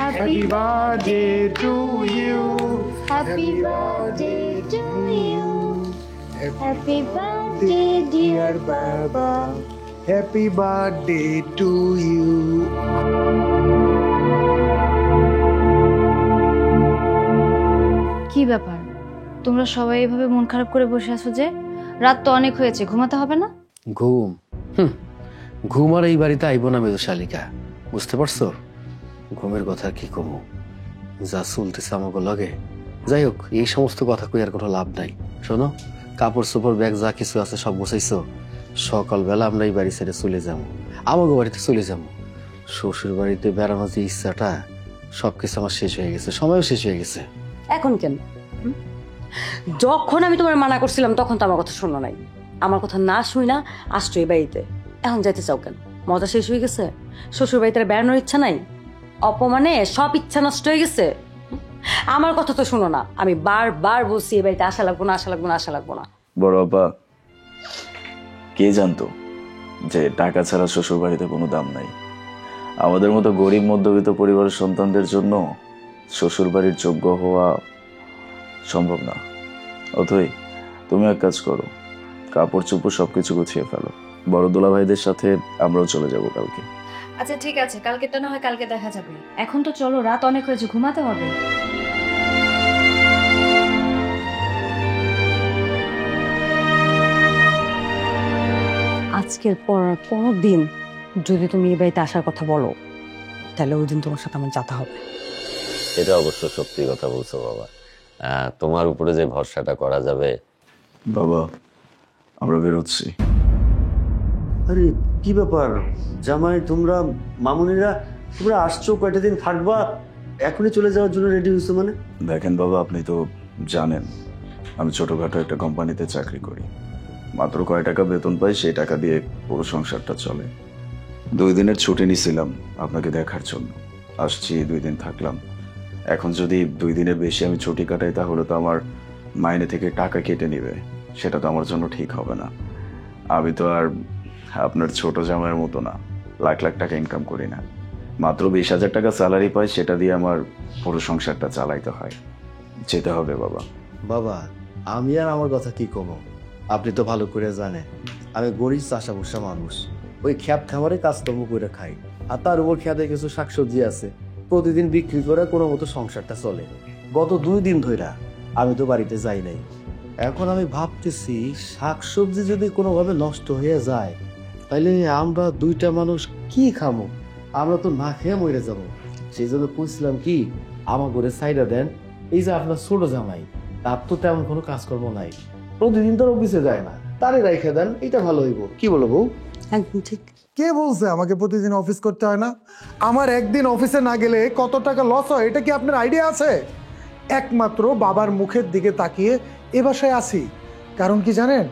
Happy birthday to you. Happy birthday to you. Happy birthday dear Baba. Happy birthday to you. কি ব্যাপার, তোমরা সবাই এভাবে মন খারাপ করে বসে আছো যে? রাত তো অনেক হয়েছে, ঘুমাতে হবে না? ঘুম? ঘুম আর এই বাড়িতে আইব না মেজো শালিকা, বুঝতে পারছো? ঘুমের কথা কি কমু, যা চলতেছে আমাকে লগে। যাই হোক, এই সমস্ত কথা কই আর কোনো লাভ নাই। শোনো, কাপড় চোপড় ব্যাগ যা কিছু আছে সব বসাইছো। সকালবেলা আমরা এই বাড়ি ছেড়ে চলে যাবো, আমাকে বাড়িতে চলে যাবো। শ্বশুর বাড়িতে বেড়ানোর যে ইচ্ছাটা, সবকিছু আমার শেষ হয়ে গেছে, সময়ও শেষ হয়ে গেছে। এখন কেন? যখন আমি তোমার মানা করছিলাম তখন তো আমার কথা শোনো নাই। আমার কথা না শুই না আসছো এই বাড়িতে, এখন যাইতে চাও কেন? মজা শেষ হয়ে গেছে? শ্বশুর বাড়িতে আর বেড়ানোর ইচ্ছা নাই? অপমানে সব ইচ্ছা নষ্ট হয়ে গেছে? আমার কথা তো শোনো না। আমি বারবার বলছি এই বাড়িতে আসা লাগবো না, আসা লাগবো না, আসা লাগবো না। বড় আপা, কে জানতো যে টাকা ছাড়া শ্বশুর বাড়িতে কোনো দাম নাই? আমাদের মতো গরিব মধ্যবিত্ত পরিবারের সন্তানদের জন্য শ্বশুর বাড়ির যোগ্য হওয়া সম্ভব না। অথই, তুমি এক কাজ করো, কাপড় চোপড় সবকিছু গুছিয়ে ফেলো। বড় দুলা ভাইদের সাথে আমরাও চলে যাব কালকে। আচ্ছা ঠিক আছে, কালকেটা না হয় কালকে দেখা যাবে। এখন তো চলো, রাত অনেক হয়েছে, ঘুমাতে হবে। আজকের পর কোনো দিন যদি তুমি এই বাড়িতে আসার কথা বলো, তাহলে ওই দিন তোমার সাথে আমার যেতে হবে। এটা অবশ্য সত্যি কথা বলছো বাবা। তোমার উপরে যে ভরসাটা করা যাবে। বাবা, আমরা বেরোচ্ছি। আরে কি ব্যাপার জামাই, তোমরা মামুনিরা তোমরা আসছো, কয়টা দিন থাকবা, এখনই চলে যাওয়ার জন্য রেডি হয়েছো মানে? দেখেন বাবা, আপনি তো জানেন আমি ছোটখাটো একটা কোম্পানিতে চাকরি করি। মাত্র কয় টাকা বেতন পাই, সেই টাকা দিয়ে পুরো সংসারটা চলে। 2 দিনের ছুটি নিয়েছিলাম আপনাকে দেখার জন্য, আসছি 2 দিন থাকলাম। এখন যদি 2 দিনের বেশি আমি ছুটি কাটাই, তাহলে তো আমার মাইনে থেকে টাকা কেটে নেবে, সেটা তো আমার জন্য ঠিক হবে না। আমি তো আর আপনার ছোট জামাইয়ের মতো না, লাখ লাখ টাকা ইনকাম করি না। মাত্র 20,000 টাকা স্যালারি পাই, সেটা দিয়ে আমার পুরো সংসারটা চালাইতে হয়। যেতে হবে বাবা। বাবা, আমি আর আমার কথা কি কমো? আপনি তো ভালো করে জানেন আমি গরিব চাষা বসা মানুষ, ওই খ্যাত খামারে কাজকর্ম করে খাই। আর তার উপর খেতে কিছু শাকসবজি আছে, প্রতিদিন বিক্রি করে কোনো মতো সংসারটা চলে। গত 2 দিন ধইরা আমি তো বাড়িতে যাই নাই। এখন আমি ভাবতেছি শাকসবজি যদি কোনোভাবে নষ্ট হয়ে যায়, তাইলে আমরা 2টা মানুষ কি খামো? আমরা তো না খেয়ে মরে যাবো। সেই জন্য বুঝছিলাম কি, আমার ঘরে সাইডা দেন। এই যে আপনার ছোট জামাই, তার তো তেমন কোনো কাজকর্ম নাই, প্রতিদিন তো অফিসে যায় না, তারে রাইখে দেন, এটা ভালো হইব। কি বলো বউ? একদম ঠিক। কে বলছে আমাকে প্রতিদিন অফিস করতে হয় না? আমার একদিন অফিসে না গেলে কত টাকা লস হয়, এটা কি আপনার আইডিয়া আছে? একমাত্র বাবার মুখের দিকে তাকিয়ে এ বাসায় আসি, কারণ কি জানেন,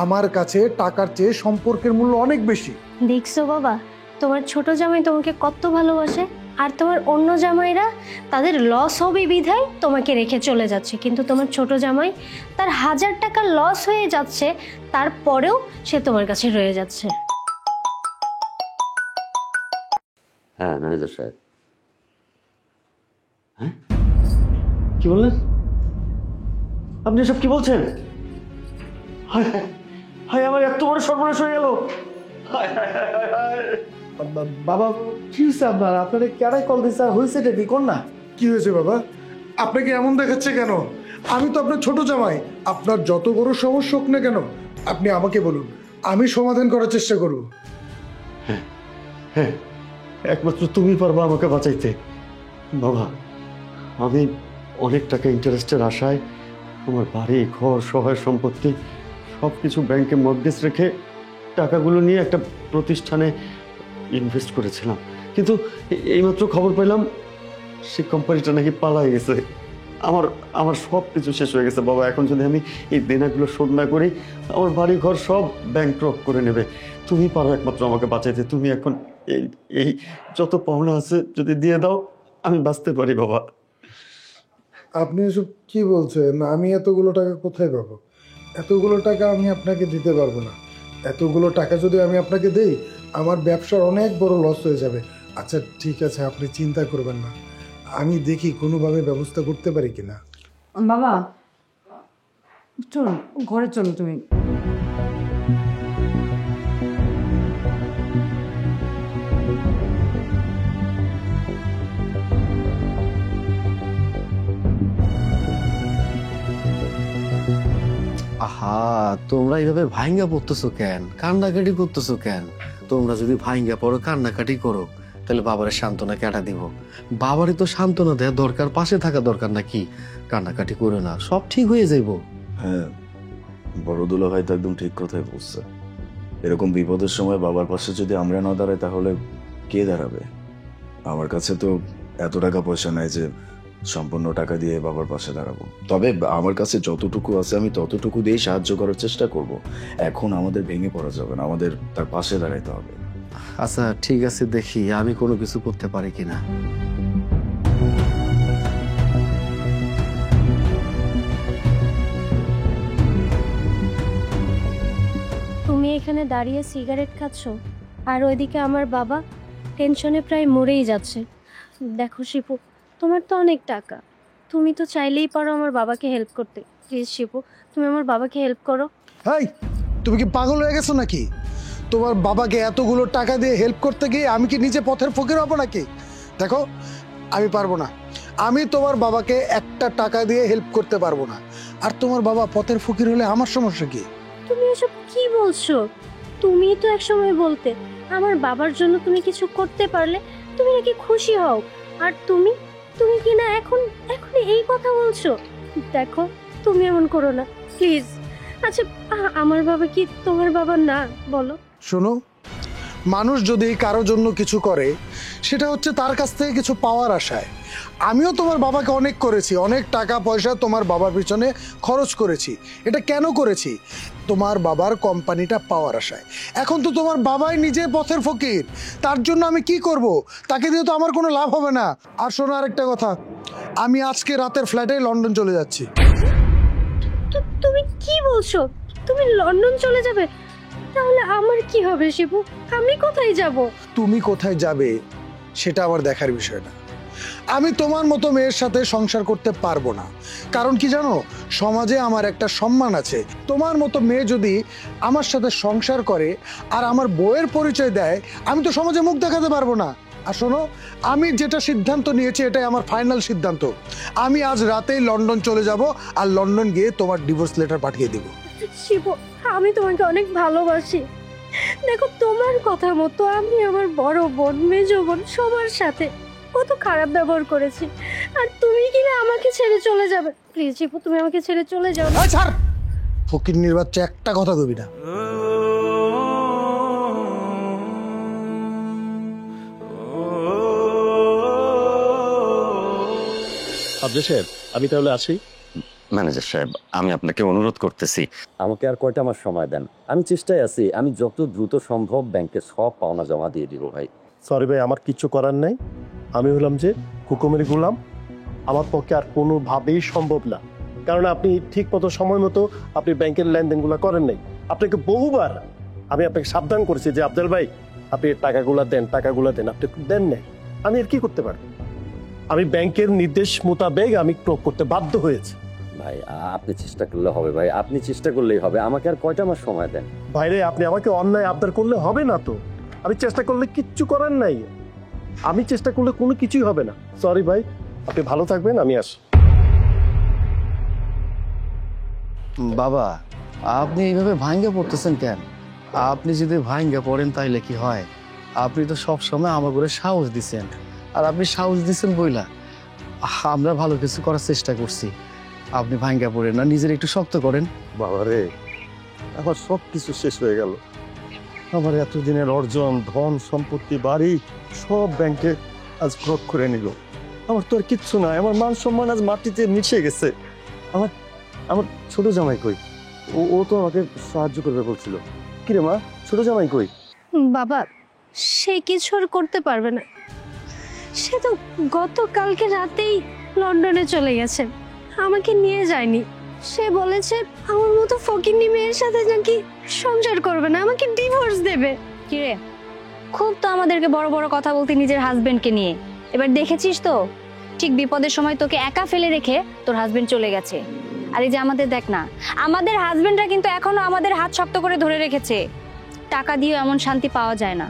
আমার কাছে টাকার চেয়ে সম্পর্কের মূল্য অনেক বেশি। দেখছো বাবা, তোমার ছোট জামাই তোমাকে কত ভালোবাসে। আর তোমার অন্য জামাইরা তাদের লস হবে বিধায় তোমাকে রেখে চলে যাচ্ছে, কিন্তু তোমার ছোট জামাই তার 1000 টাকা লস হয়ে যাচ্ছে, তারপরেও সে তোমার কাছে রয়ে যাচ্ছে। হ্যাঁ ম্যানেজার সাহেব। হ্যাঁ কি বললেন আপনি? এসব কি বলছেন? হায় হায় হায়, আমার এত বড় সর্বনাশ হয়ে গেল। বাবা কি হয়েছে আপনার? আপনারা কেডাই কল দিচ্ছে? হয়েছে কি কোন না? কি হয়েছে বাবা? আপনাকে এমন দেখাচ্ছে কেন? আমি তো আপনার ছোট জামাই। আপনার যত বড় সমস্যা হোক না কেন, আপনি আমাকে বলুন, আমি সমাধান করার চেষ্টা করব। একমাত্র তুমি পারবা আমাকে বাঁচাইতে। বাবা, আমি অনেক টাকা ইন্টারেস্টের আশায় আমার বাড়ি ঘর সহায় সম্পত্তি সব কিছু ব্যাংকে মর্গেজ রেখে টাকাগুলো নিয়ে একটা প্রতিষ্ঠানে ইনভেস্ট করেছিলাম, কিন্তু এইমাত্র খবর পেলাম সেই কোম্পানিটা নাকি পালাই গেছে। আমার আমার সব কিছু শেষ হয়ে গেছে বাবা। এখন যদি আমি এই দেনাগুলো শোধ না করি, আমার বাড়ি ঘর সব ব্যাংক্রপ্ট করে নেবে। তুমি পারো একমাত্র আমাকে বাঁচাইতে। তুমি এখন এই এই যত পাওনা আছে যদি দিয়ে দাও, আমি বাঁচতে পারি বাবা। আপনি এসব কি বলছেন? আমি এতগুলো টাকা কোথায় পাবো? এতগুলো টাকা আমি আপনাকে দিতে পারবো না। এতগুলো টাকা যদি আমি আপনাকে দেই, আমার ব্যবসার অনেক বড় লস হয়ে যাবে। আচ্ছা ঠিক আছে, আপনি চিন্তা করবেন না, আমি দেখি কোনোভাবে ব্যবস্থা করতে পারি কিনা। বাবা চলো, ঘরে চলো তুমি। আহা, তোমরা এইভাবে ভাইঙ্গা পড়তেছো কেন? কান্নাকাটি করতেছো কেন? তোমরা যদি ভাইঙ্গা পড়ো, কান্নাকাটি করো, তাহলে বাবারের সান্ত্বনা কেটা দিব? বাবারই তো সান্ত্বনা দেওয়া দরকার, পাশে থাকা দরকার নাকি? কান্নাকাটি করো না, সব ঠিক হয়ে যাইব। হ্যাঁ, বড় দুলা ভাই তো একদম ঠিক কথাই বলছে। এরকম বিপদের সময় বাবার পাশে যদি আমরা না দাঁড়াই, তাহলে কে দাঁড়াবে? আমার কাছে তো এত টাকা পয়সা নাই যে সম্পূর্ণ টাকা দিয়ে বাবার পাশে দাঁড়াবো। তবে আমার কাছে যতটুকু আছে আমি ততটুকু দিয়ে সাহায্য করার চেষ্টা করব। এখন আমাদের ভেঙে পড়া যাবে না, আমাদের তার পাশে দাঁড়াইতে হবে। আচ্ছা ঠিক আছে, দেখি আমি কোনো কিছু করতে পারি কিনা। তুমি এখানে দাঁড়িয়ে সিগারেট খাচ্ছ, আর ওইদিকে আমার বাবা টেনশনে প্রায় মরেই যাচ্ছে। দেখো শিপু, তোমার তো অনেক টাকা, তুমি তো চাইলেই পারো আমার বাবাকে হেল্প করতে। প্লিজ শিপু, তুমি আমার বাবাকে হেল্প করো। হাই, তুমি কি পাগল হয়ে গেছো নাকি? তোমার বাবাকে এতগুলো টাকা দিয়ে হেল্প করতে গিয়ে আমি কি নিজে পথের ফকির হবো নাকি? দেখো, আমি পারবো না। আমি তোমার বাবাকে একটা টাকা দিয়ে হেল্প করতে পারবো না। আর তোমার বাবা পথের ফকির হলে আমার সমস্যা কি? তুমি এসব কি বলছো? তুমি তো একসময় বলতে আমার বাবার জন্য তুমি কিছু করতে পারলে তুমি নাকি খুশি হও, আর তুমি তুমি কি না এখন এখন এই কথা বলছো? দেখো, তুমি এমন করো না প্লিজ। আচ্ছা, আমার বাবা কি তোমার বাবা না, বলো? শোনো, মানুষ যদি কারো জন্য কিছু করে, সেটা হচ্ছে তার কাছ থেকে কিছু পাওয়ার আশায়। আমিও তোমার বাবাকে অনেক করেছি, অনেক টাকা পয়সা তোমার বাবার পিছনে খরচ করেছি। এটা কেন করেছি? তোমার বাবার কোম্পানিটা পাওয়ার আশায়। এখন তো তোমার বাবাই নিজে পথের ফকির, তার জন্য আমি কি করব? তাকে দিয়ে তো আমার কোনো লাভ হবে না। আর শোনো আরেকটা কথা, আমি আজকে রাতের ফ্লাইটে লন্ডন চলে যাচ্ছি। তুমি কি বলছো? তুমি লন্ডন চলে যাবে? তাহলে আমার কি হবে শিবু? আমি কোথায় যাব? তুমি কোথায় যাবে সেটা আমার দেখার বিষয় না। আমি তোমার মতো মেয়ের সাথে সংসার করতে পারবো না। কারণ কি জানো, সমাজে আমার একটা সম্মান আছে। তোমার মতো মেয়ে যদি আমার সাথে সংসার করে আর আমার বউয়ের পরিচয় দেয়, আমি তো সমাজে মুখ দেখাতে পারবো না। আর শোনো, আমি যেটা সিদ্ধান্ত নিয়েছি এটাই আমার ফাইনাল সিদ্ধান্ত। আমি আজ রাতেই লন্ডন চলে যাব, আর লন্ডন গিয়ে তোমার ডিভোর্স লেটার পাঠিয়ে দেব। শিবু, আমি তোমাকে অনেক ভালোবাসি। দেখো, তোমার কথা মতো আমি আমার বড় বোন, মেজো বোন সবার সাথে কত খারাপ ব্যবহার করেছি, আর তুমি কিনা আমাকে ছেড়ে চলে যাবে? প্লিজ শিবু, তুমি আমাকে ছেড়ে চলে যাও না। ছাড়, ফকিন্নির বাচ্চা, একটা কথা কবি না। আব্দুল সাহেব, আমি তাহলে আসি। ম্যানেজার সাহেব, আমি আপনাকে অনুরোধ করতেছি, আমাকে আর কয়টা মাস সময় দেন, আমি চেষ্টায় আছি। আমি যত দ্রুত সম্ভব ব্যাংকে সব পাওনা জমা দিয়ে দিব ভাই। সরি ভাই, আমার কিচ্ছু করার নাই। আমি হলাম যে হুকুমের গোলাম, আমার পক্ষে আর কোনোভাবেই সম্ভব না। কারণ আপনি ঠিক মতো সময় মতো আপনি ব্যাংকের লেনদেনগুলো করেন নাই। আপনাকে বহুবার আমি আপনাকে সাবধান করেছি যে আফজাল ভাই, আপনি টাকাগুলো দেন, টাকাগুলো দেন, আপনি দেন নাই। আমি আর কি করতে পারি? আমি ব্যাংকের নির্দেশ মোতাবেক আমি করতে বাধ্য হয়েছি। ভাই আপনি চেষ্টা করলে হবে ভাই, আপনি চেষ্টা করলেই হবে। আমাকে আর কয়টা মাস সময় দেন। ভাইরে, আপনি আমাকে অন্যায় আবদার করলে হবে না তো। আমি চেষ্টা করলে কিচ্ছু করার নাই। আমি চেষ্টা করলে কোনো কিছুই হবে না। সরি ভাই, আপনি ভালো থাকবেন, আমি আসি। বাবা, আপনি এইভাবে ভাঙ্গা পড়তেছেন কেন? আপনি যদি ভাঙ্গা পড়েন তাইলে কি হয়? আপনি তো সব সময় আমার করে সাহস দিছেন, আর আপনি সাহস দিছেন বইলা আমরা ভালো কিছু করার চেষ্টা করছি। আপনি ভাঙ্গা পড়েন না, নিজের একটু শক্ত করেন। বাবা রে, আমার সব কিছু শেষ হয়ে গেল। আমার এতদিনের অর্জন, ধন সম্পত্তি, বাড়ি সব ব্যাংকে আজ ক্রপ করে নিল। আমার তো আর কিচ্ছু নাই, আমার মান সম্মান আজ মাটিতে মিশে গেছে। আমার আমার ছোট জামাই কই? ও তো আমাকে সাহায্য করবে বলছিল। কিরে মা, ছোট জামাই কই? বাবা, সে কিছু আর করতে পারবে না। সে তো গতকালকে রাতেই লন্ডনে চলে গেছে, আমাকে নিয়ে যায়নি। সে বলেছে আমার মতো ফকিন্নি মেয়ের সাথে নাকি সংসার করবে না, আমাকে ডিভোর্স দেবে। কিরে, খুব তো আমাদেরকে বড় বড় কথা বলতে নিজের হাজবেন্ডকে নিয়ে। এবার দেখেছিস তো, ঠিক বিপদের সময় তোকে একা ফেলে রেখে তোর হাজবেন্ড চলে গেছে। আর এই যে আমাদের দেখ না, আমাদের হাজবেন্ডরা কিন্তু এখনো আমাদের হাত শক্ত করে ধরে রেখেছে। টাকা দিয়ে এমন শান্তি পাওয়া যায় না,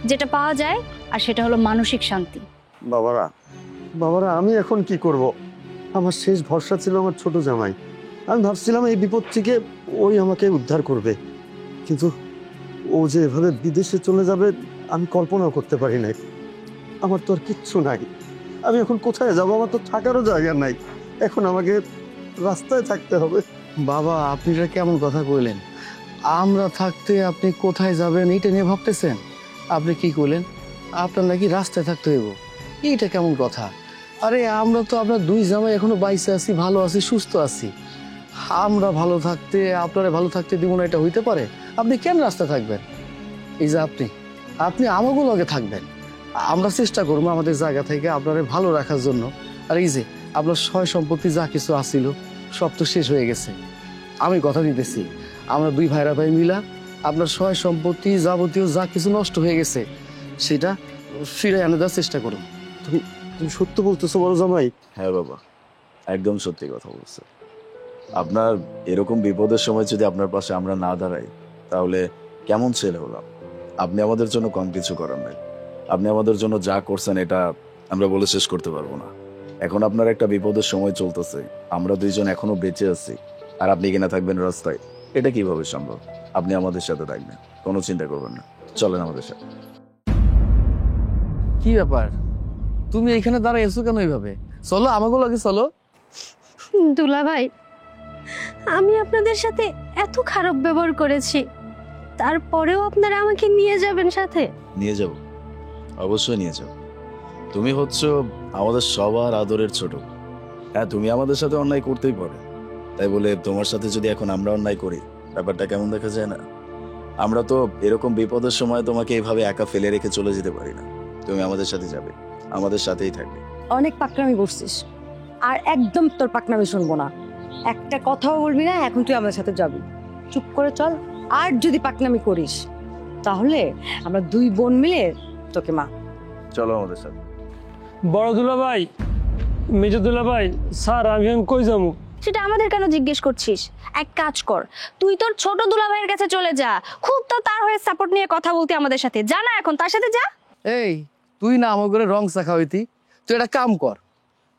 যেটা পাওয়া যায় আর সেটা হলো মানসিক শান্তি। বাবারা, বাবারা, আমি এখন কি করব? আমার শেষ ভরসা ছিল আমার ছোট জামাই। আমি ভাবছিলাম এই বিপদ থেকে ওই আমাকে উদ্ধার করবে, কিন্তু ও যে এভাবে বিদেশে চলে যাবে আমি কল্পনাও করতে পারি নাই। আমার তো আর কিচ্ছু নাই, আমি এখন কোথায় যাব? আমার তো থাকারও জায়গা নাই, এখন আমাকে রাস্তায় থাকতে হবে। বাবা, আপনি এটা কেমন কথা কইলেন? আমরা থাকতে আপনি কোথায় যাবেন এইটা নিয়ে ভাবতেছেন? আপনি কি কইলেন আপনার নাকি রাস্তায় থাকতে হইব? এইটা কেমন কথা? আরে আমরা তো আপনার দুই জামাই এখনো বাইসে আছি, ভালো আছি, সুস্থ আছি। আমরা ভালো থাকতে আপনারা ভালো থাকতে দিব না, এটা হইতে পারে? আপনি কেন রাস্তায় থাকবেন? এই যে আপনি আমাকে লগে থাকবেন, আমরা চেষ্টা করবো আমাদের জায়গা থেকে আপনারে ভালো রাখার জন্য। আর এই যে আপনার সয় সম্পত্তি যা কিছু আসিল সব তো শেষ হয়ে গেছে। আমি কথা দিতেছি, আমরা দুই ভাইরা ভাই মিলা আপনার সয় সম্পত্তি যাবতীয় যা কিছু নষ্ট হয়ে গেছে সেটা ফিরে এনে দেওয়ার চেষ্টা করুন। তুমি তুমি সত্য বলতেছো বড় জামাই? হ্যাঁ বাবা, একদম সত্যি কথা বলছে। আপনার এরকম বিপদের সময় যদি আপনার পাশে আমরা না দাঁড়াই তাহলে কেমন ছেলে হলাম? আপনি আমাদের জন্য কম কিছু করেন নাই। আপনি আমাদের জন্য যা করছেন এটা আমরা বলে শেষ করতে পারবো না। এখন আপনার একটা বিপদের সময় চলতেছে, আমরা দুইজন এখনো বেঁচে আছি, আর আপনি কিনা থাকবেন রাস্তায়। এটা কিভাবে সম্ভব? আপনি আমাদের সাথে থাকবেন, কোনো চিন্তা করবেন না। চলেন আমাদের সাথে। কি ব্যাপার, তুমি এখানে দাঁড়াই এসো কেন এইভাবে? চলো আমাকে লগে চলো। দুলা ভাই, আমি আপনাদের সাথে এত খারাপ ব্যবহার করেছি, তারপরেও আপনারা আমাকে নিয়ে যাবেন সাথে? নিয়ে যাব, অবশ্যই নিয়ে যাব। তুমি হচ্ছ আমাদের সবার আদরের ছোট। হ্যাঁ, তুমি আমাদের সাথে অন্যায় করতেই পারো, তাই বলে তোমার সাথে যদি এখন আমরা অন্যায় করি ব্যাপারটা কেমন দেখা যায় না? আমরা তো এরকম বিপদের সময় তোমাকে এইভাবে একা ফেলে রেখে চলে যেতে পারি না। তুমি আমাদের সাথে যাবে, আমাদের সাথেই থাকবে। অনেক পাকনামি করছিস, আর একদম তোর পাকনামি শুনবো না। একটা কথাও বলবি না, এখন তুই আমাদের সাথে যাবি। চুপ করে চল, আর যদি পাকনামি করিস তাহলে আমরা দুই বোন মিলে তোকে মা। চলো আমাদের সাথে। বড় দুলাভাই, মেজো দুলাভাই, স্যার আমি এখন কই যাবো? সেটা আমাদের কেন জিজ্ঞেস করছিস? এক কাজ কর, তুই তোর ছোট দুলাভাইয়ের কাছে চলে যা। খুব তো তার হয়ে সাপোর্ট নিয়ে কথা বলতে আমাদের সাথে, যা না এখন তার সাথে যা। এই তুই না আমার করে রং চা খাওয়াইতি, তুই একটা কাম কর,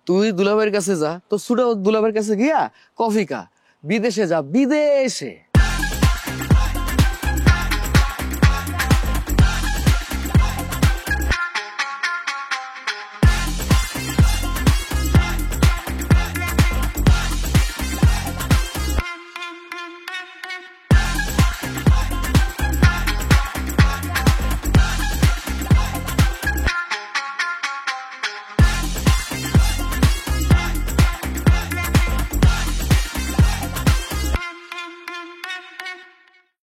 তুই দুলাভাইয়ের কাছে যা, তো ছোট দুলাভাইয়ের কাছে গিয়া কফি খা, বিদেশে যা, বিদেশে।